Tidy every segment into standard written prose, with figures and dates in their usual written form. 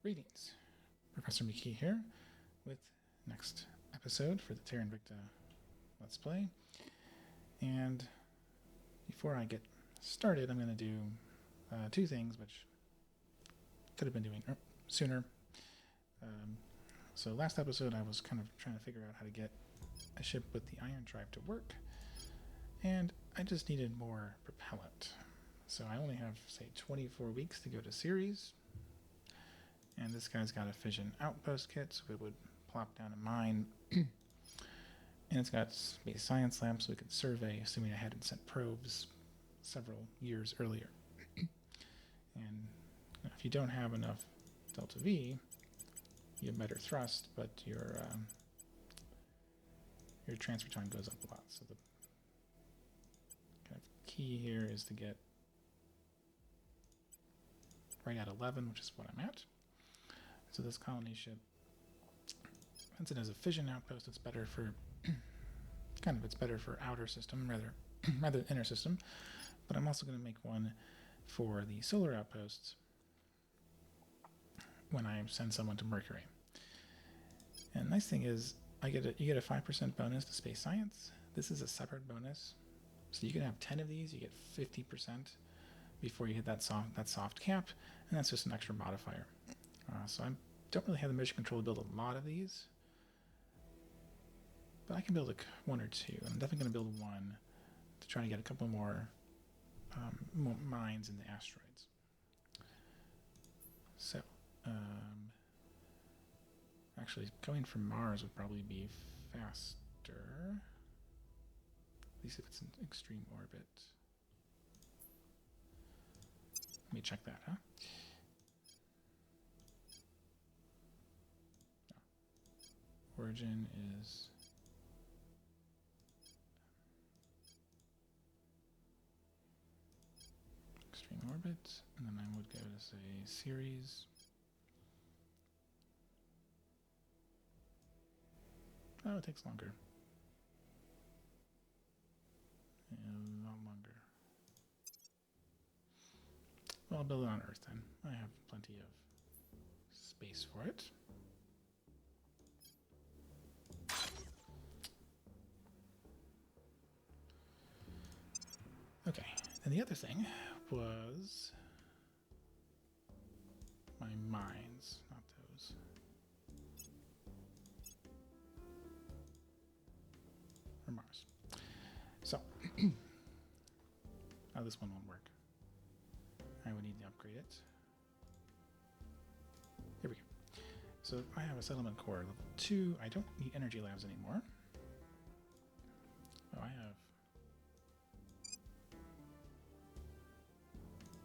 Greetings, Professor McKee here with next episode for the Terra Invicta Let's Play. And before I get started, I'm going to do two things which could have been doing sooner. So last episode I was kind of trying to figure out how to get a ship with the ion drive to work, and I just needed more propellant. So I only have, say, 24 weeks to go to series. And this guy's got a fission outpost kit, so it would plop down a mine. And it's got space science labs, so we could survey, assuming I hadn't sent probes several years earlier. And if you don't have enough delta V, you have better thrust, but your transfer time goes up a lot. So the kind of key here is to get right at 11, which is what I'm at. So this colony ship, since it has a fission outpost, it's better for it's better for outer system rather than inner system. But I'm also going to make one for the solar outposts when I send someone to Mercury. And the nice thing is, you get a 5% bonus to space science. This is a separate bonus, so you can have 10 of these. You get 50% before you hit that soft cap, and that's just an extra modifier. So I don't really have the mission control to build a lot of these, but I can build like one or two. I'm definitely going to build one to try to get a couple more mines in the asteroids. So, actually, going from Mars would probably be faster, at least if it's an extreme orbit. Let me check that, huh? Origin is extreme orbit, and then I would go to, say, series. Oh, it takes longer. A lot longer. Well, I'll build it on Earth then. I have plenty of space for it. Okay, and the other thing was my mines, not those. For Mars. So, now this one won't work. I would need to upgrade it. Here we go. So I have a settlement core level 2. I don't need energy labs anymore. Oh, I have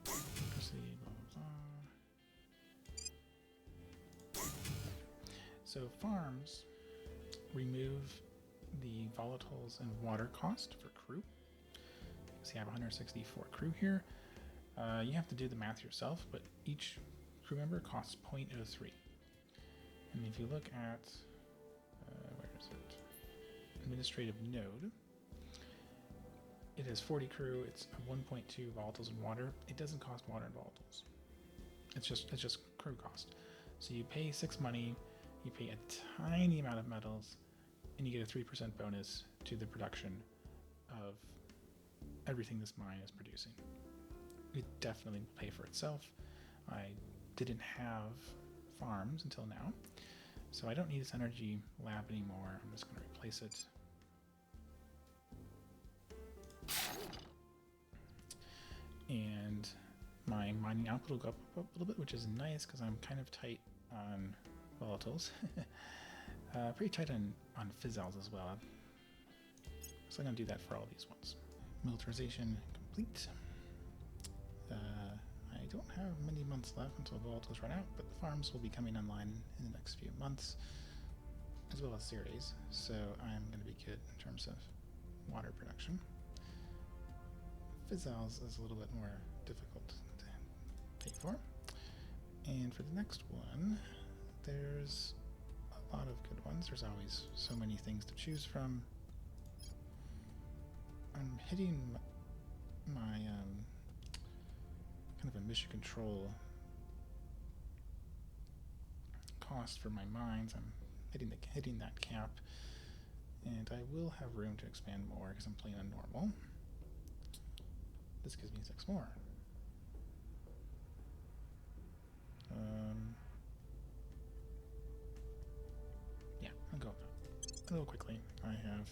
electricity, blah, blah, blah. So farms remove the volatiles and water cost for crew. So you have 164 crew here. You have to do the math yourself, but each crew member costs 0.03. And if you look at, where is it? Administrative node. It has 40 crew. It's 1.2 volatiles and water. It doesn't cost water and volatiles. It's just crew cost. So you pay 6 money, you pay a tiny amount of metals, and you get a 3% bonus to the production of everything this mine is producing. It definitely will pay for itself. I didn't have farms until now, so I don't need this energy lab anymore. I'm just going to replace it. And my mining output will go up a little bit, which is nice because I'm kind of tight on volatiles. Pretty tight on fizzles as well. So I'm going to do that for all these ones. Militarization complete. I don't have many months left until volatiles run out, but the farms will be coming online in the next few months, as well as series. So I'm going to be good in terms of water production. Fizzles is a little bit more difficult to pay for. And for the next one, there's a lot of good ones. There's always so many things to choose from. I'm hitting my kind of a mission control cost for my mines. I'm hitting that cap. And I will have room to expand more because I'm playing on normal. This gives me 6 more. Yeah, I'll go with that. A little quickly. I have...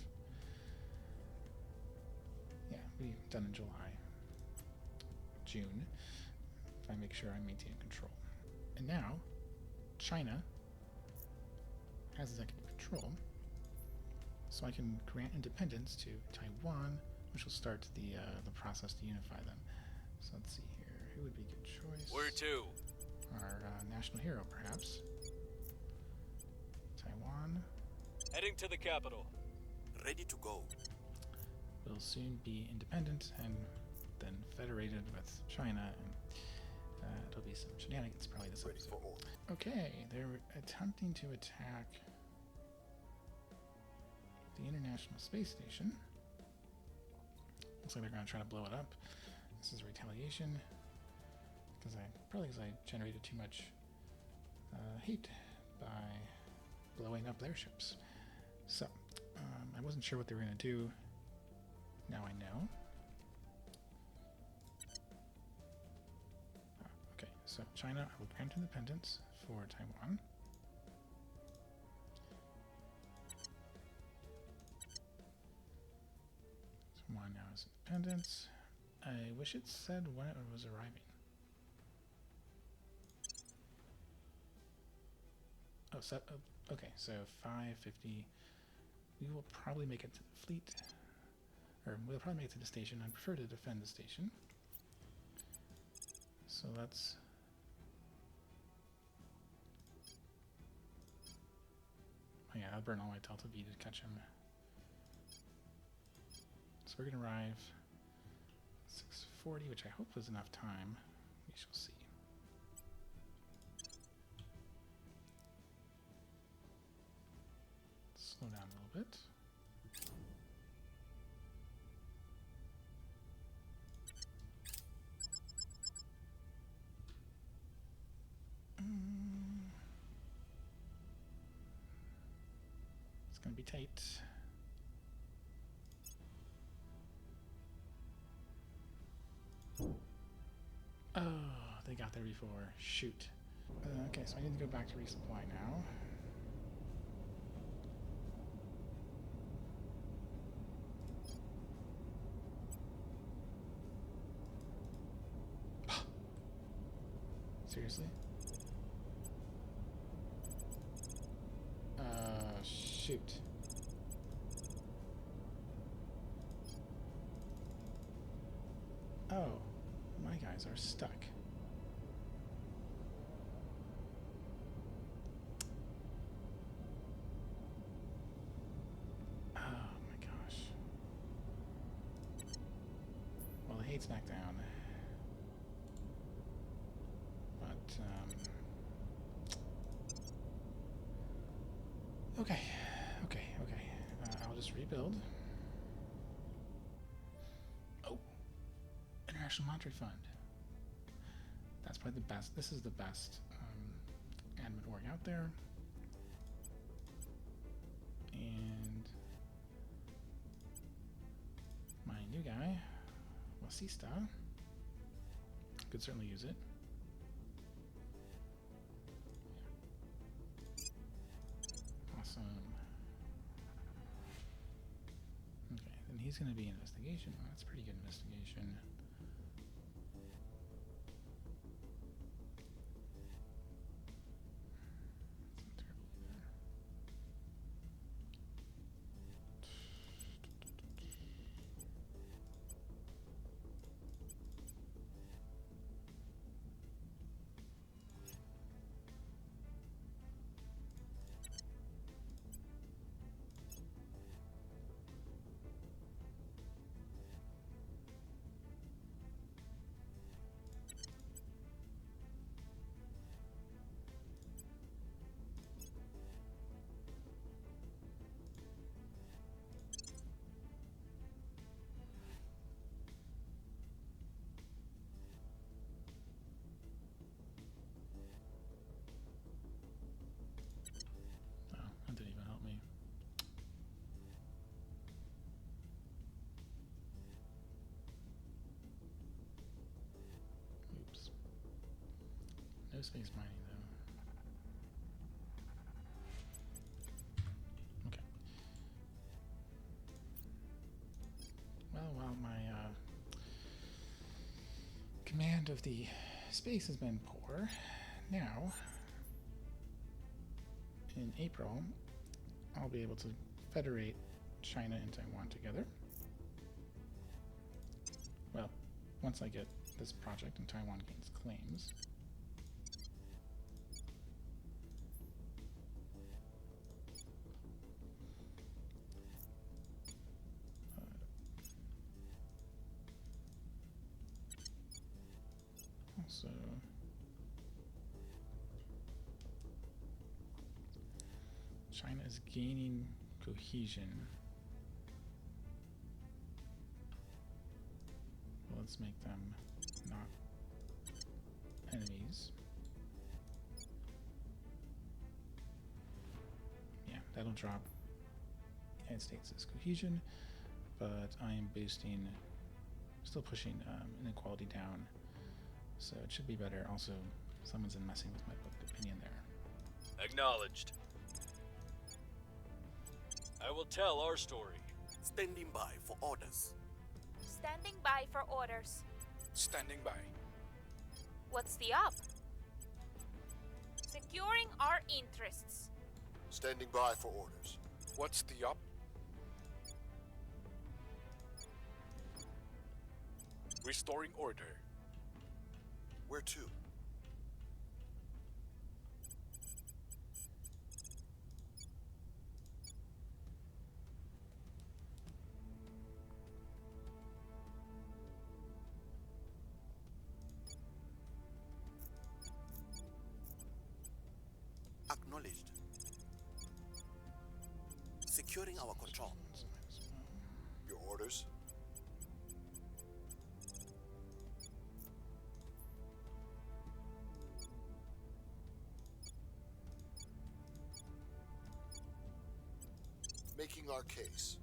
Yeah, we've done in July. June. If I make sure I maintain control. And now, China has executive control. So I can grant independence to Taiwan, which will start the process to unify them. So let's see here. Who would be a good choice? Where to? Our national hero, perhaps. Taiwan. Heading to the capital. Ready to go. Will soon be independent and then federated with China. And it'll be some shenanigans probably this episode. Okay, they're attempting to attack the International Space Station. Looks like they're going to try to blow it up. This is retaliation because I generated too much heat by blowing up their ships. So I wasn't sure what they were going to do. Now I know. Okay, so China, I will grant independence for Taiwan. Taiwan now has independence. I wish it said when it was arriving. Oh, so, okay, so 550. We will probably make it to the fleet. Or we'll probably make it to the station. I prefer to defend the station. So let's... Oh yeah, I'll burn all my Delta V to catch him. So we're going to arrive 6:40, which I hope was enough time. We shall see. Slow down a little bit. It's going to be tight. Oh, they got there before. Shoot. Okay, so I need to go back to resupply now. Seriously? Shoot. Oh, my guys are stuck. Oh my gosh. Well, the hate's back down. But, okay. I'll just rebuild. Oh! International Monetary Fund. That's probably the best. This is the best admin org out there. And my new guy, Wasista, could certainly use it. Awesome. Okay, then he's going to be investigation. Oh, that's pretty good investigation. space mining though. Okay. Well, while my command of the space has been poor, now in April I'll be able to federate China and Taiwan together. Well, once I get this project and Taiwan gains claims. Also, China is gaining cohesion. Well, let's make them not enemies. Yeah, that'll drop the United States' cohesion, but I am boosting, still pushing inequality down, so it should be better. Also, someone's been messing with my public opinion there. Acknowledged. I will tell our story. Standing by for orders. Standing by for orders. Standing by. What's the up? Securing our interests. Standing by for orders. What's the up? Restoring order. Where to? Acknowledged. Securing our control. Your orders? Making our case.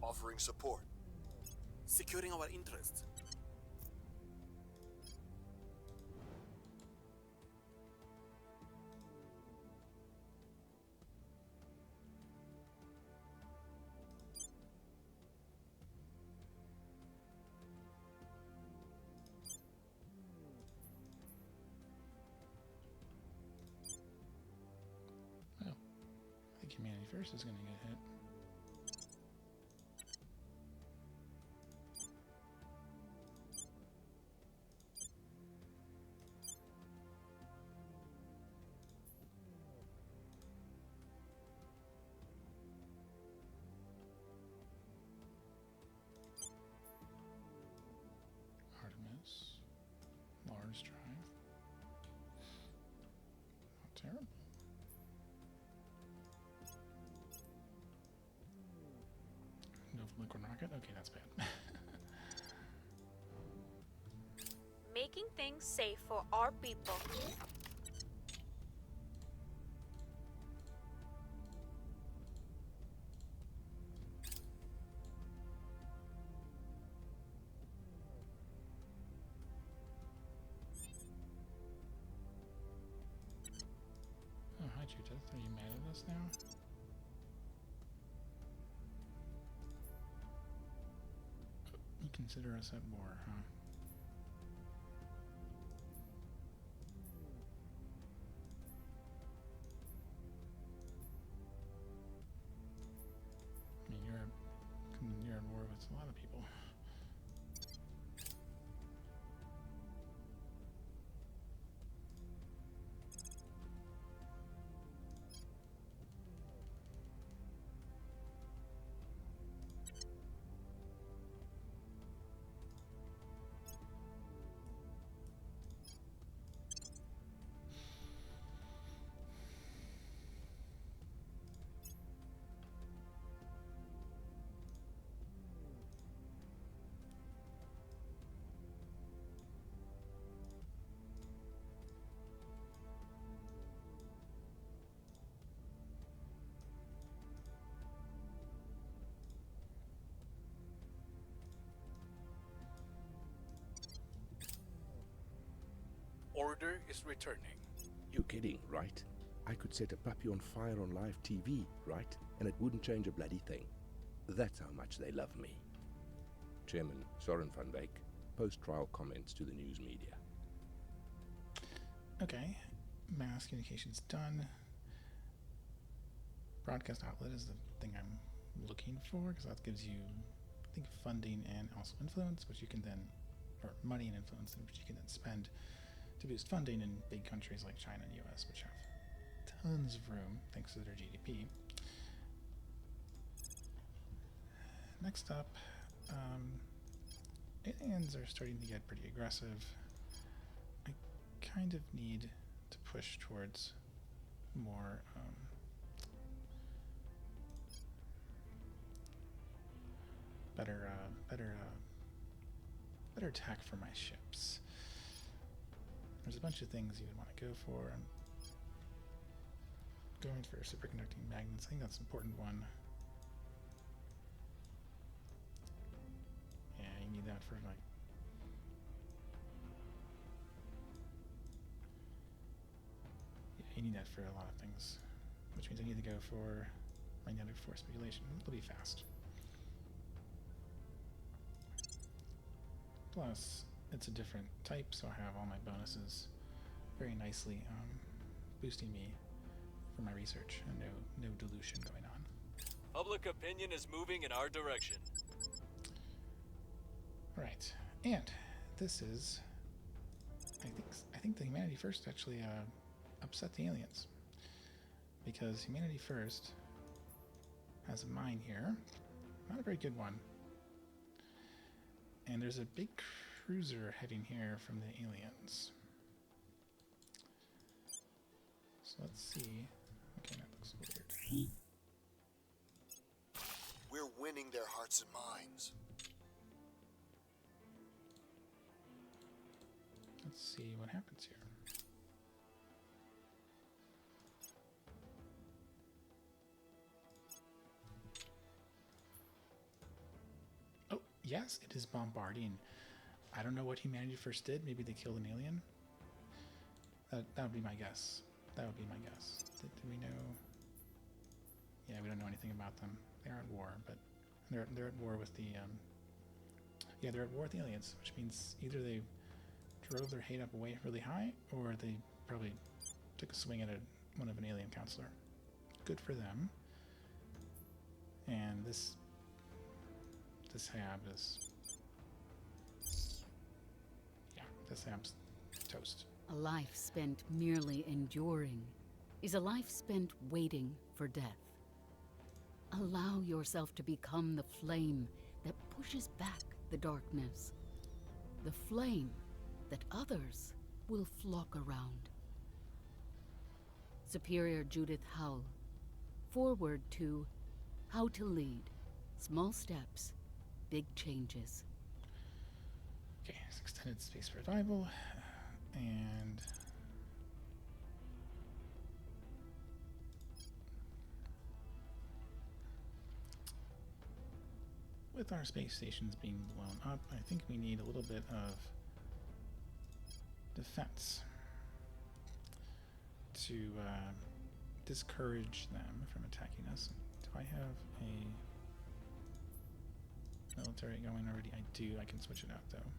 Offering support. Securing our interests. Well, I think Humanity First is going to get hit. Artemis, Mars Drive. Not terrible. No liquid rocket? Okay, that's bad. Making things safe for our people. Oh, hi Judith. Are you mad at us now? You consider us at war, huh? I mean, you're at war with a lot of people. is returning. You're kidding, right? I could set a puppy on fire on live TV, right? And it wouldn't change a bloody thing. That's how much they love me. Chairman Soren van Beek, post-trial comments to the news media. Okay, mass communications done. Broadcast outlet is the thing I'm looking for, because that gives you, I think, funding and also influence, which you can then, or money and influence, which you can then spend to boost funding in big countries like China and US, which have tons of room thanks to their GDP. Next up, aliens are starting to get pretty aggressive. I kind of need to push towards more better tech for my ships. There's a bunch of things you would want to go for. I'm going for superconducting magnets. I think that's an important one. Yeah, you need that for like you need that for a lot of things, which means I need to go for magnetic force speculation. It'll be fast. Plus, it's a different type, so I have all my bonuses very nicely boosting me for my research, and no dilution going on. Public opinion is moving in our direction. Right, and this is, I think the Humanity First actually upset the aliens, because Humanity First has a mine here, not a very good one, and there's a big cruiser heading here from the aliens. So let's see. Okay, that looks weird. We're winning their hearts and minds. Let's see what happens here. Oh, yes, it is bombarding. I don't know what Humanity First did. Maybe they killed an alien. That would be my guess. That would be my guess. Did we know? Yeah, we don't know anything about them. They are at war, but they're at war with the yeah, they're at war with the aliens, which means either they drove their hate up way really high, or they probably took a swing at one of an alien counselor. Good for them. And this hab is, yeah, this hab's toast. A life spent merely enduring is a life spent waiting for death. Allow yourself to become the flame that pushes back the darkness. The flame that others will flock around. Superior Judith Howell. Forward to How to Lead. Small steps, big changes. Okay, it's extended space revival, and with our space stations being blown up, I think we need a little bit of defense to discourage them from attacking us. Do I have a military going already? I do. I can switch it out though.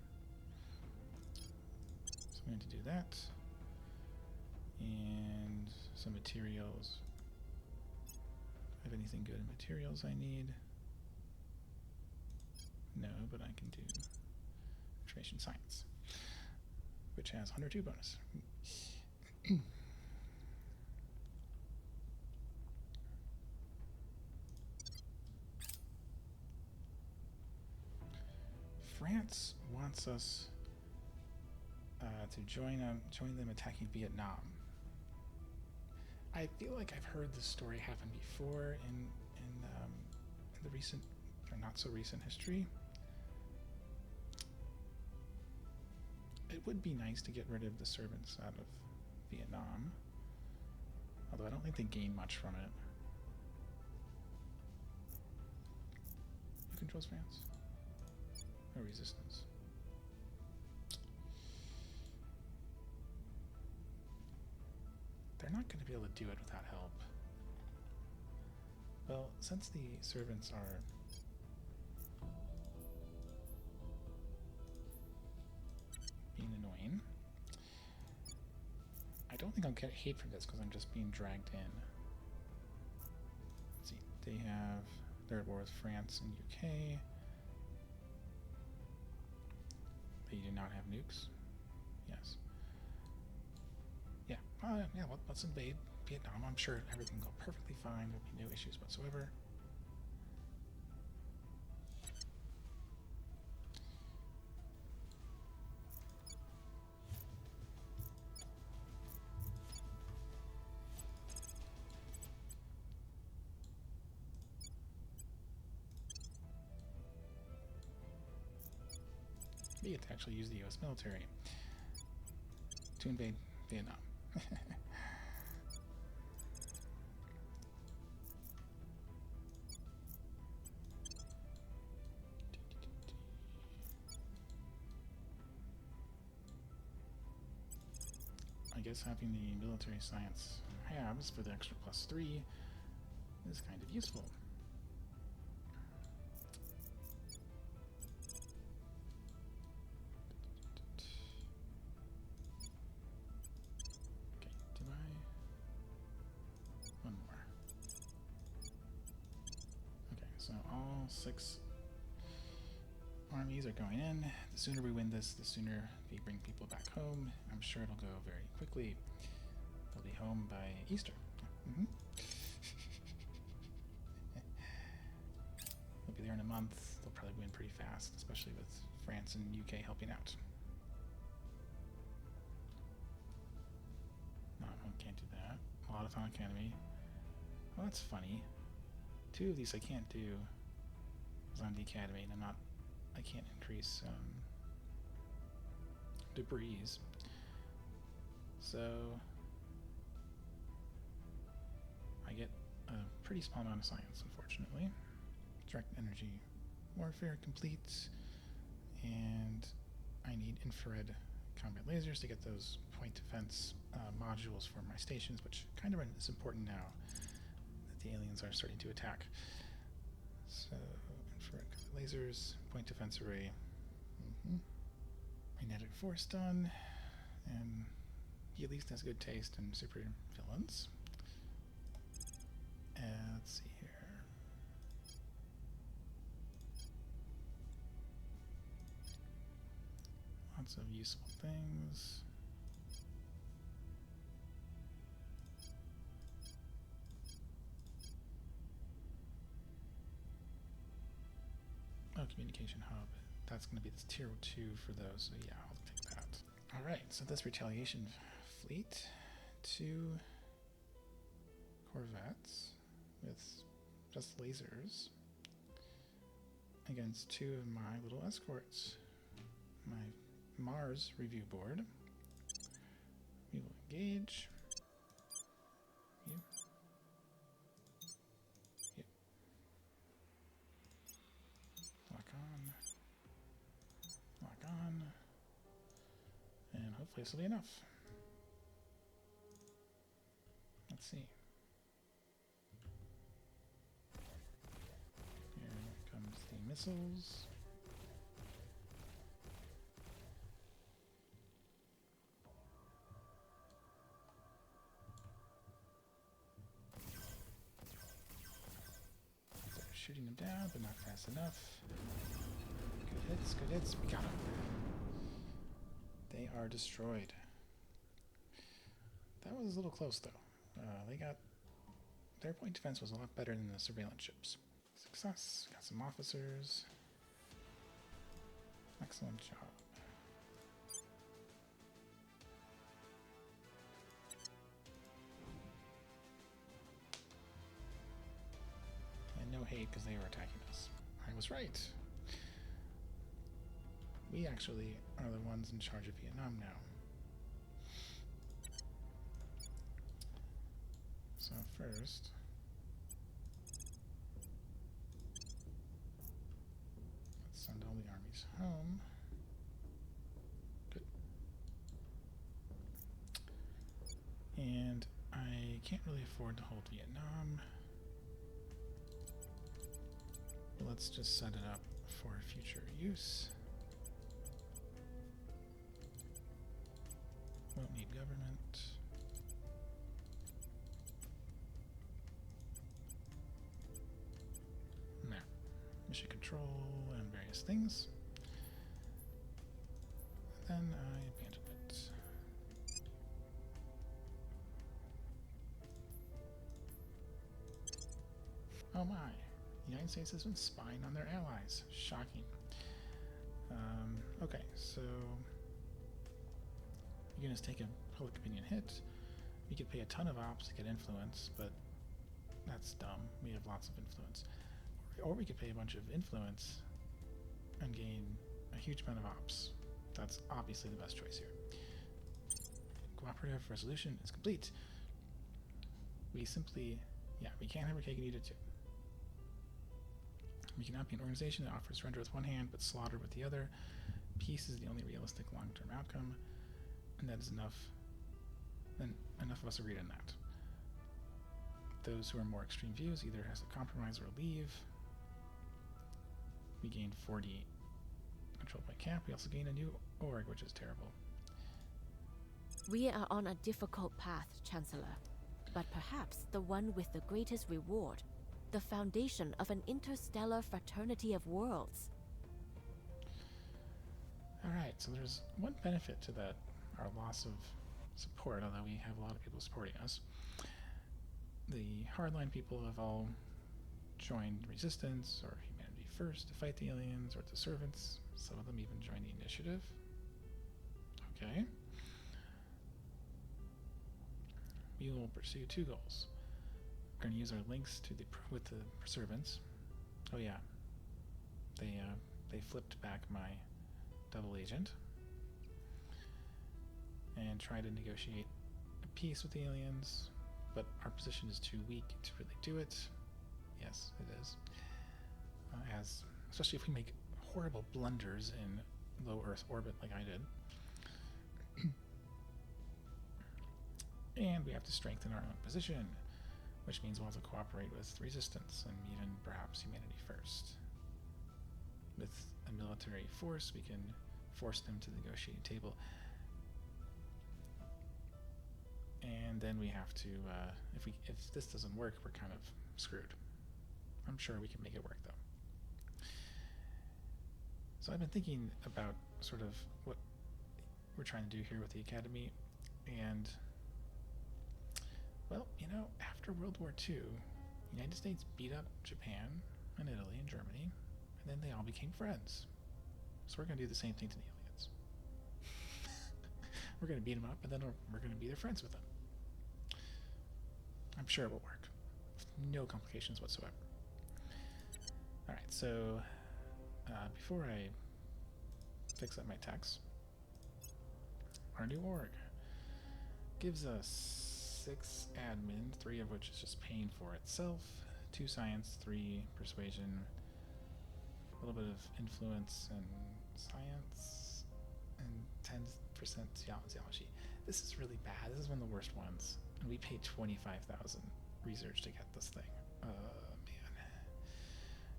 So I'm going to do that. And some materials. Do I have anything good in materials I need? No, but I can do information science, which has 102 bonus. France wants us to join them attacking Vietnam. I feel like I've heard this story happen before in the recent or not so recent history. It would be nice to get rid of the servants out of Vietnam, although I don't think they gain much from it. Who controls France? No resistance. they're not going to be able to do it without help. Well, since the servants are being annoying, I don't think I'll get hate for this because I'm just being dragged in. Let's see, they're at war with France and UK. They do not have nukes. Yes. Yeah. Yeah. Let's invade Vietnam. I'm sure everything will go perfectly fine. There'll be no issues whatsoever. We get to actually use the U.S. military to invade Vietnam. I guess having the military science halves for the extra +3 is kind of useful. Okay, do I? One more. Okay, so all 6 armies are going in. The sooner we win this, the sooner we bring people back home. I'm sure it'll go very quickly. They'll be home by Easter. Mm-hmm. They'll be there in a month. They'll probably win pretty fast, especially with France and UK helping out. No, I can't do that. A lot of Fun Academy. Well, that's funny. 2 of these I can't do because I'm the Academy and I can't increase debris. So I get a pretty small amount of science, unfortunately. Direct energy warfare complete, and I need infrared combat lasers to get those point defense modules for my stations, which kind of is important now that the aliens are starting to attack. So infrared combat lasers, point defense array, magnetic force done, and he at least has good taste in super villains. Let's see here. Lots of useful things. Oh, communication hub. That's going to be this tier 2 for those, so yeah, I'll take that. Alright, so this retaliation fleet, 2 corvettes with just lasers against 2 of my little escorts. My Mars review board. We will engage. You. Yep. Lock on. Lock on. And hopefully this will be enough. Let's see. Here comes the missiles. Shooting them down, but not fast enough. Good hits, good hits. We got them. They are destroyed. That was a little close, though. Their point defense was a lot better than the surveillance ships. Success. Got some officers. Excellent job. No hate because they were attacking us. I was right. We actually are the ones in charge of Vietnam now. So first, let's send all the armies home. Good. And I can't really afford to hold Vietnam. But let's just set it up for future use. Won't need government. No. Mission control and various things. And then I abandon it. Oh my. The United States has been spying on their allies. Shocking. Okay, so you're going to take a public opinion hit. We could pay a ton of ops to get influence, but that's dumb. We have lots of influence. Or we could pay a bunch of influence and gain a huge amount of ops. That's obviously the best choice here. Cooperative resolution is complete. We simply, we can't have our cake and eat it too. We cannot be an organization that offers surrender with one hand but slaughter with the other. Peace is the only realistic long-term outcome, and that is enough. Then enough of us agreed on that. Those who are more extreme views either has to compromise or leave. We gained 40 control point cap. We also gained a new org, which is terrible. We are on a difficult path, Chancellor, but perhaps the one with the greatest reward. The foundation of an interstellar fraternity of worlds. Alright, so there's one benefit to that, our loss of support, although we have a lot of people supporting us. The hardline people have all joined Resistance or Humanity First to fight the aliens, or the Servants. Some of them even joined the Initiative. Okay. We will pursue two goals. We're going to use our links to with the Servants. Oh yeah, they flipped back my double agent and try to negotiate a peace with the aliens, but our position is too weak to really do it. Yes, it is. Especially if we make horrible blunders in low Earth orbit like I did. And we have to strengthen our own position, which means we'll have to cooperate with Resistance and even perhaps Humanity First. With a military force, we can force them to the negotiating table. And then we have to, if this doesn't work, we're kind of screwed. I'm sure we can make it work though. So I've been thinking about sort of what we're trying to do here with the Academy, and well, you know, after World War II, the United States beat up Japan and Italy and Germany, and then they all became friends. So we're going to do the same thing to the aliens. We're going to beat them up, and then we're going to be their friends with them. I'm sure it will work. No complications whatsoever. Alright, so before I fix up my text, our new org gives us 6 admin, 3 of which is just paying for itself, 2 science, 3 persuasion, a little bit of influence and science, and 10% theology. This is really bad. This is one of the worst ones. And we paid 25,000 research to get this thing. Man.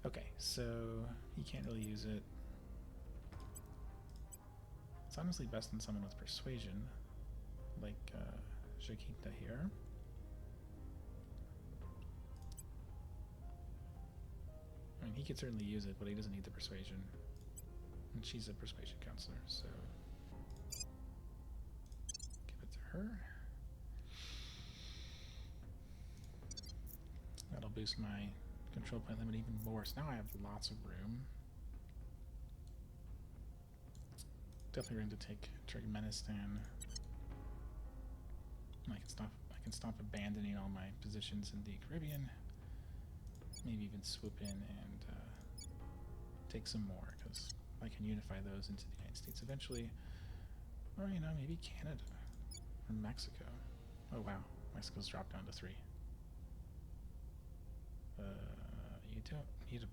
Okay, so he can't really use it. It's honestly best in someone with persuasion, like Jaquita here. I mean, he could certainly use it, but he doesn't need the persuasion. And she's a persuasion counselor, so give it to her. That'll boost my control point limit even more, so now I have lots of room. Definitely room to take Turkmenistan. I can stop abandoning all my positions in the Caribbean. Maybe even swoop in and take some more, because I can unify those into the United States eventually. Or, you know, maybe Canada or Mexico. Oh wow, Mexico's dropped down to 3. You don't need a...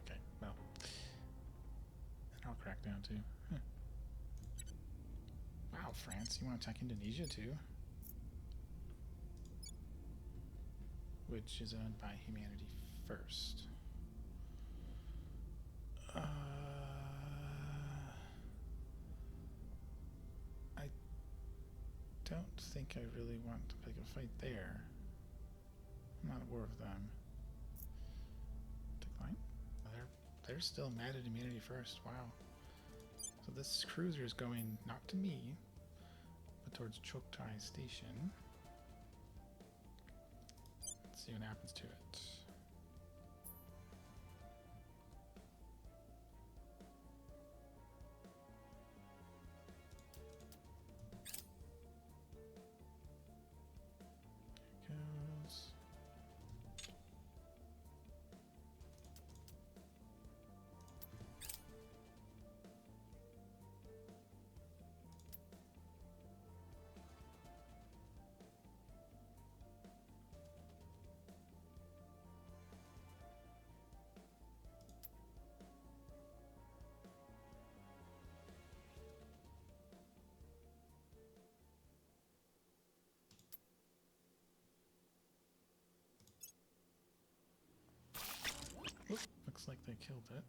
Okay, well. And I'll crack down too. Huh. Wow, France, you want to attack Indonesia too? which is owned by Humanity First. I don't think I really want to pick a fight there. I'm not at war with them. Decline. They're still mad at Humanity First. Wow. So this cruiser is going not to me, but towards Choktai Station. Let's see what happens to it. There it goes. Oop, looks like they killed it.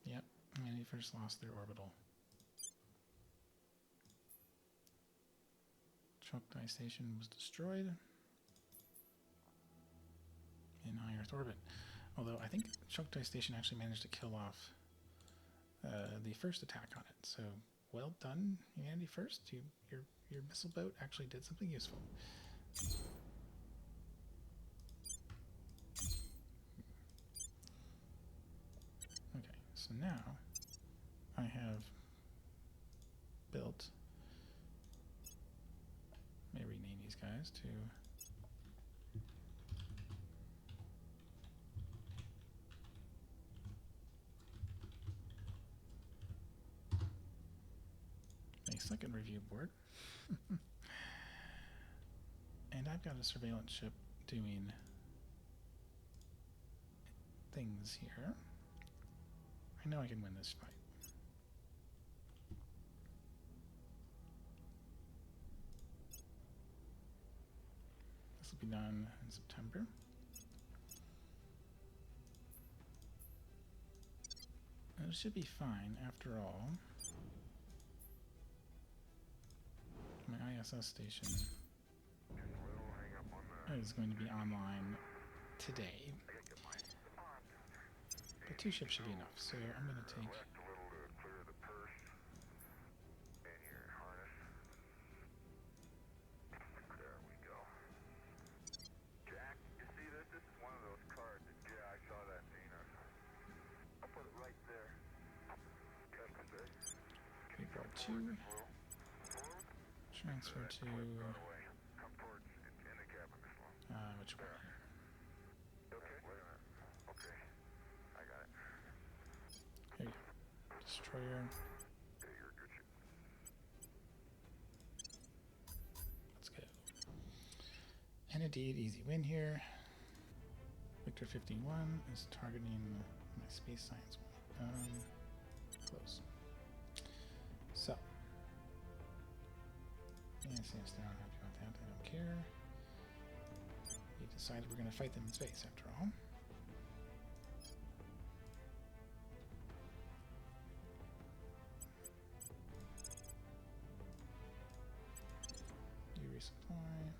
Yep, Humanity First lost their orbital. Choktai Station was destroyed in high Earth orbit. Although I think Choktai Station actually managed to kill off the first attack on it. So well done, Humanity First. Your missile boat actually did something useful. Okay, so now I have built. May rename these guys to a second review board. And I've got a surveillance ship doing things here. I know I can win this fight. This will be done in September. And it should be fine after all. My ISS station is going to be online today. But 2 ships should be enough, so I'm going to take April 2, transfer to which one? Here you go. Destroyer. Let's go. And indeed, easy win here. Victor 51 is targeting my space science one. Close. So. Yes, they're not happy about that. I don't care. We decided we're going to fight them in space after all. You resupply.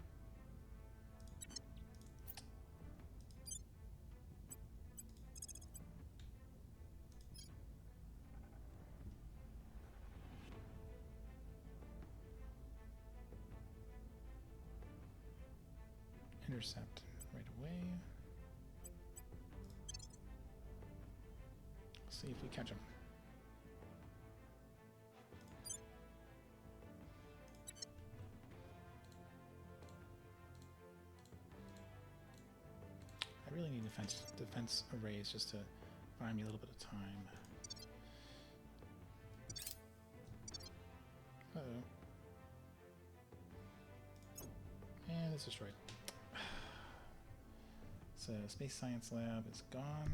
Intercept right away. See if we catch him. I really need defense arrays just to buy me a little bit of time. Uh-oh. And it's destroyed. So Space Science Lab is gone.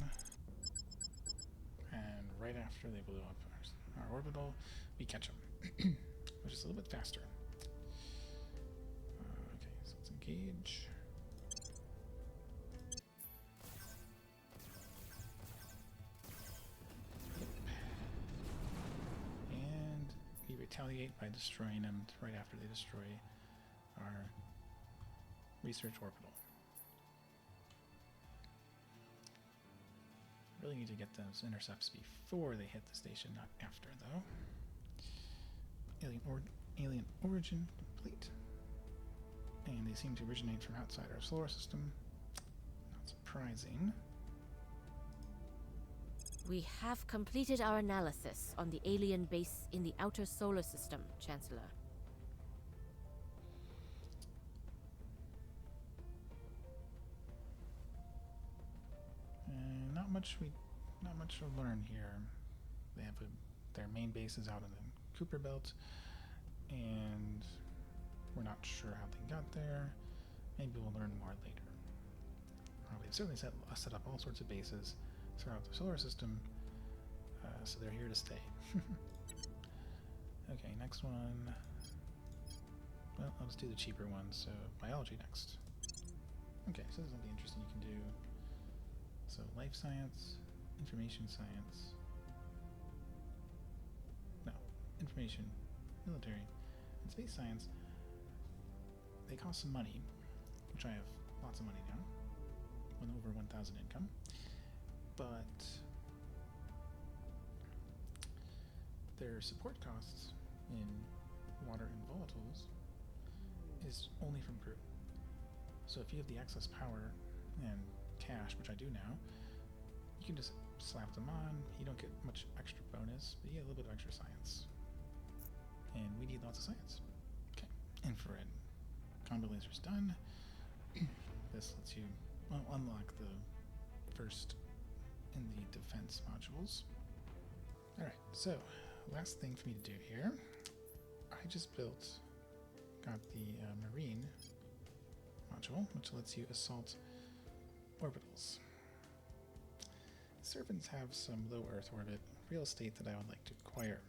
And right after they blow up our orbital, we catch them, which is a little bit faster. Okay, so let's engage. And we retaliate by destroying them right after they destroy our research orbital. Really need to get those intercepts before they hit the station, not after, though. Alien origin complete. And they seem to originate from outside our solar system. Not surprising. We have completed our analysis on the alien base in the outer solar system, Chancellor. Not much to learn here. They have their main base is out in the Cooper Belt, and we're not sure how they got there. Maybe we'll learn more later. They've certainly set up all sorts of bases throughout the solar system, so they're here to stay. Okay, next one. Well, I'll just do the cheaper one. So biology next. Okay, so this is something interesting you can do. So life science, information science. No, information, military, and space science. They cost some money, which I have lots of money now. Over 1,000 income. But their support costs in water and volatiles is only from crew. So if you have the excess power and cash, which I do now, you can just slap them on. You don't get much extra bonus, but you get a little bit of extra science. And we need lots of science. Okay, infrared combo lasers done. This lets you unlock the first in the defense modules. Alright, so last thing for me to do here. I just got the marine module, which lets you assault orbitals. Servants have some low Earth orbit real estate that I would like to acquire.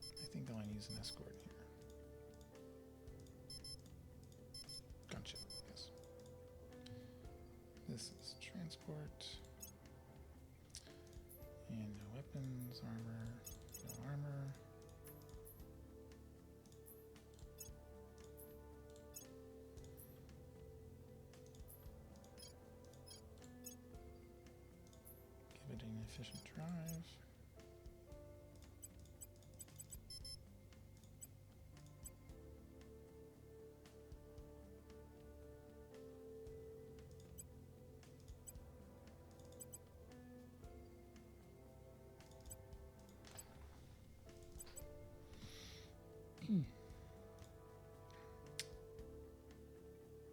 I think I'll use an escort here. Gunship, yes. This is transport. And no weapons, armor, no armor. Give it an efficient drive.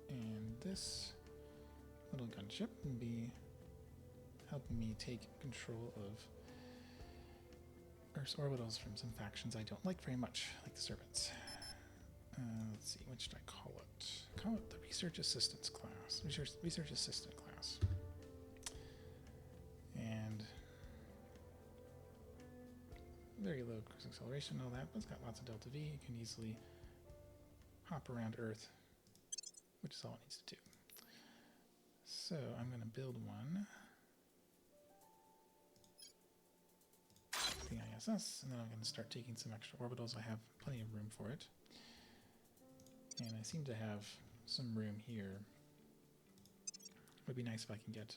And this little gunship will be helping me take control of Earth's orbitals from some factions I don't like very much, like the Servants. Let's see, what should I call it? Call it the Research Assistance class. Research Assistant class. And very low cruise acceleration and all that, but it's got lots of delta V. You can easily hop around Earth, which is all it needs to do. So I'm going to build one. The ISS, and then I'm going to start taking some extra orbitals. I have plenty of room for it. And I seem to have some room here. It would be nice if I can get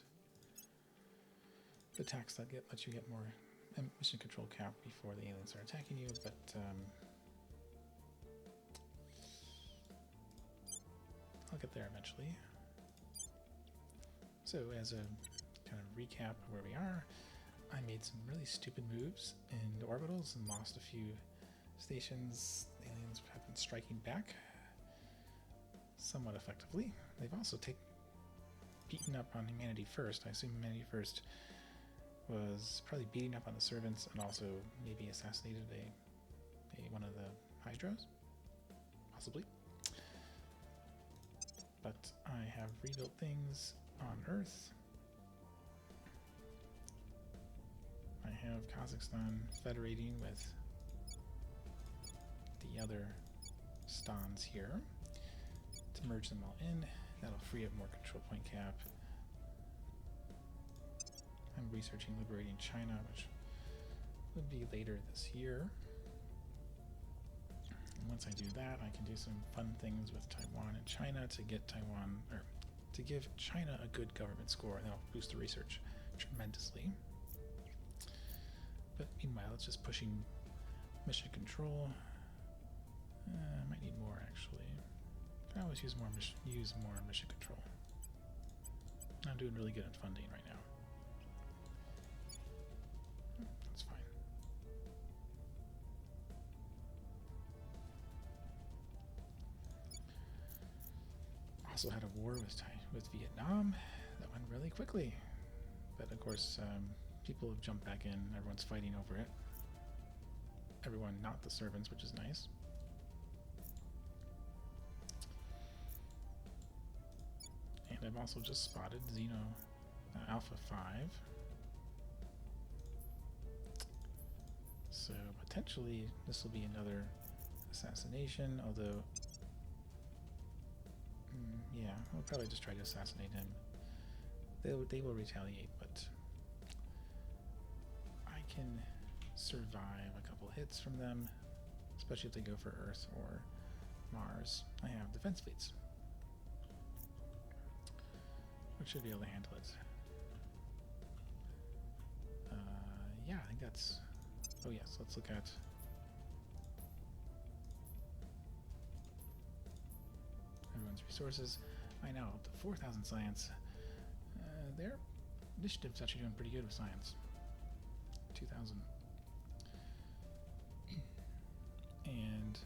the tax that lets you get more mission control cap before the aliens start attacking you, but I'll get there eventually. So as a kind of recap of where we are, I made some really stupid moves in orbitals and lost a few stations. The aliens have been striking back somewhat effectively. They've also beaten up on Humanity First. I assume Humanity First was probably beating up on the Servants and also maybe assassinated one of the Hydras, possibly. But I have rebuilt things on Earth. have Kazakhstan federating with the other stans here to merge them all in. That'll free up more control point cap. I'm researching liberating China, which would be later this year. And once I do that, I can do some fun things with Taiwan and China to get Taiwan, or to give China a good government score, and that'll boost the research tremendously. But meanwhile, it's just pushing mission control. I might need more actually. I always use more mission control. I'm doing really good at funding right now. That's fine. Also had a war with Vietnam that went really quickly, but of course people have jumped back in. Everyone's fighting over it. Everyone, not the servants, which is nice. And I've also just spotted Xeno Alpha 5. So potentially this will be another assassination, although yeah, we'll probably just try to assassinate him. They will retaliate, but I can survive a couple hits from them, especially if they go for Earth or Mars. I have defense fleets, which should be able to handle it. Yeah, I think that's... Oh yes, let's look at... everyone's resources. I know, up to 4,000 science. Their initiative's actually doing pretty good with science. 2,000. And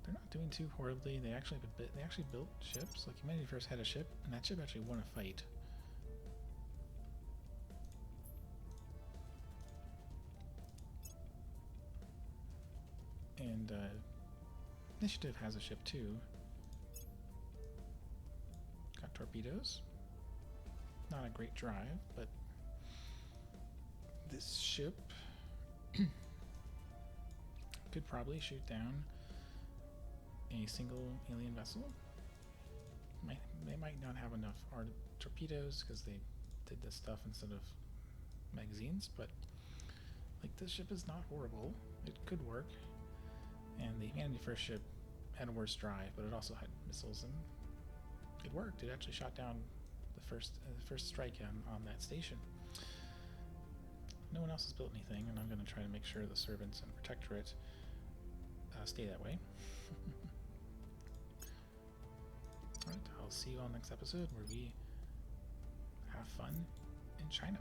they're not doing too horribly. They actually built ships. Like Humanity First had a ship, and that ship actually won a fight. And Initiative has a ship too. Got torpedoes. Not a great drive, but this ship could probably shoot down a single alien vessel. They might not have enough torpedoes because they did this stuff instead of magazines, but like this ship is not horrible. It could work. And the Humanity First ship had a worse drive, but it also had missiles, and it worked. It actually shot down the first strike on that station. No one else has built anything, and I'm going to try to make sure the servants and protectorate stay that way. Alright, I'll see you all next episode where we have fun in China.